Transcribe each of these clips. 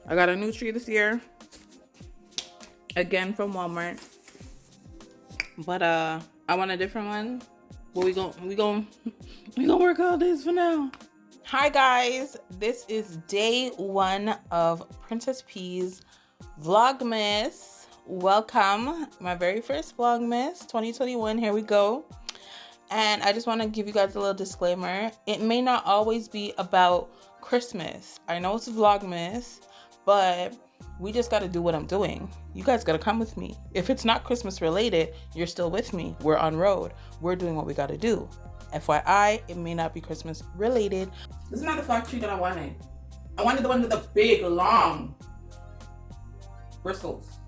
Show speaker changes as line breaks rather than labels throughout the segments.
I got a new tree this year. Again from Walmart. But I want a different one. But we gon' work all this for now. Hi guys, this is day 1 of Princess P's Vlogmas. Welcome, my very first Vlogmas 2021. Here we go. And I just want to give you guys a little disclaimer. It may not always be about Christmas. I know it's Vlogmas, but we just got to do what I'm doing. You guys got to come with me. If it's not Christmas related, you're still with me. We're on road. We're doing what we got to do. FYI, it may not be Christmas related. This is not the flock tree that I wanted. I wanted the one with the big, long bristles.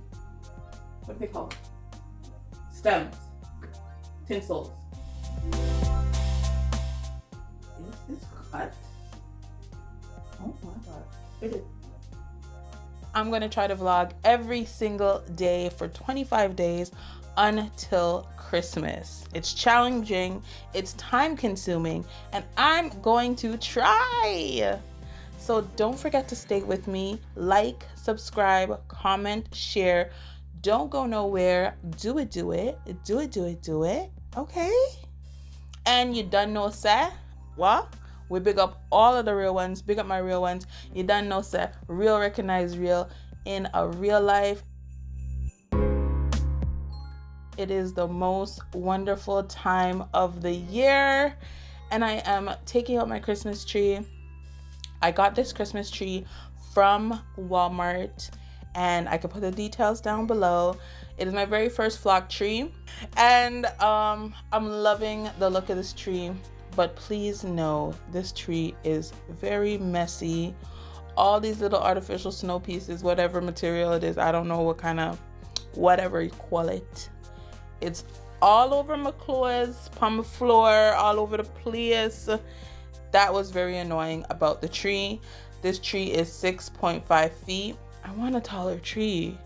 What are they called? Stems. Tinsels. Is this cut? Oh my god. It is. I'm going to try to vlog every single day for 25 days until Christmas. It's challenging, it's time consuming, and I'm going to try. So don't forget to stay with me. Like, subscribe, comment, share. Don't go nowhere. Do it. Okay? And you done know, sir? What? We big up all of the real ones. Big up my real ones. You done know, sir. Real recognize real in a real life. It is the most wonderful time of the year, and I am taking out my Christmas tree. I got this Christmas tree from Walmart, and I can put the details down below. It is my very first flock tree, and I'm loving the look of this tree, but please know this tree is very messy. All these little artificial snow pieces, whatever material it is, I don't know what kind of, whatever you call it. It's all over my clothes, on my floor, all over the place. That was very annoying about the tree. This tree is 6.5 feet. I want a taller tree.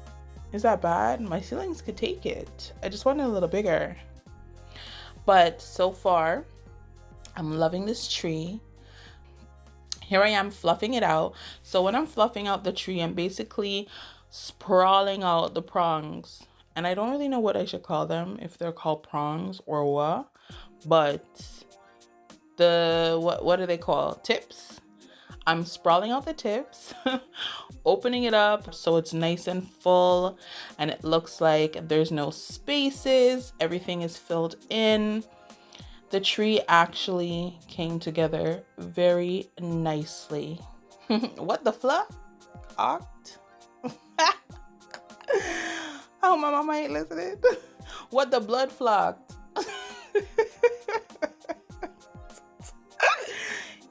Is that bad? My ceilings could take it. I just want it a little bigger. But so far, I'm loving this tree. Here I am fluffing it out. So when I'm fluffing out the tree, I'm basically sprawling out the prongs. And I don't really know what I should call them, if they're called prongs or what. But what do they call? Tips? I'm sprawling out the tips, opening it up so it's nice and full, and it looks like there's no spaces. Everything is filled in. The tree actually came together very nicely. What the fluff? Oct? Oh, my mama ain't listening. What the blood flocked?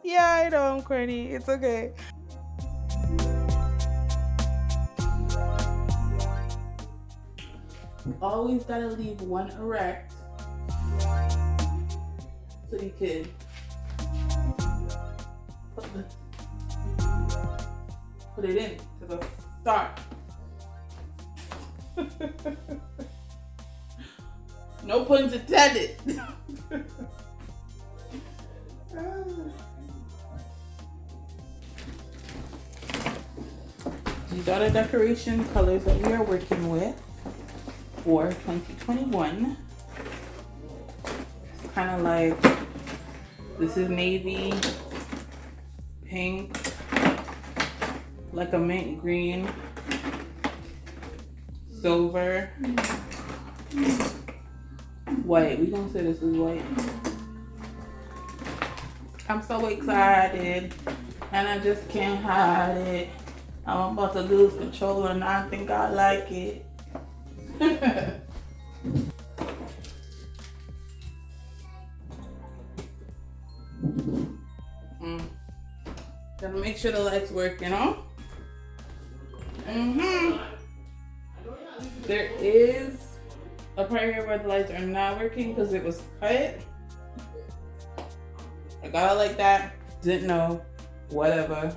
Yeah, I know I'm corny. It's okay. Always gotta leave one erect so you can put it in to the start. No puns intended. These are the decoration colors that we are working with for 2021. It's kind of like, this is navy, pink, like a mint green, silver, white. We gonna say this is white. I'm so excited, and I just can't hide it. I'm about to lose control, and I think I like it. Gotta make sure the lights work, you know? There is a part here where the lights are not working because it was cut. I got it like that. Didn't know. Whatever.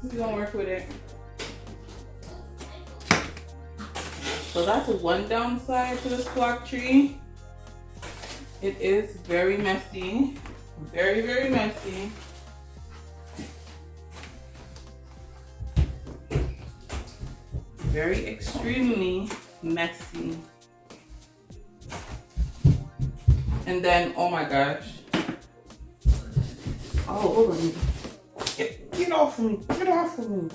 We're gonna work with it. So that's one downside to this flock tree. It is very messy. Very, very messy. very extremely messy. And then, oh my gosh. Oh, hold on. Get off of me. Get off of me.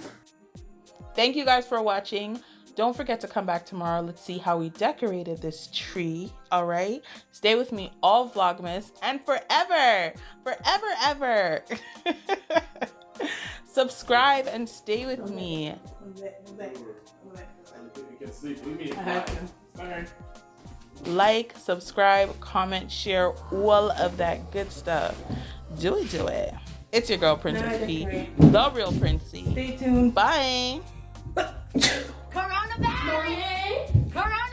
Thank you guys for watching. Don't forget to come back tomorrow. Let's see how we decorated this tree. All right. Stay with me all Vlogmas and forever, ever. Subscribe and stay with me. Like, subscribe, comment, share, all of that good stuff. Do it. It's your girl, Princess P, the real Princey.
Stay tuned.
Bye.
Coronavirus! Corona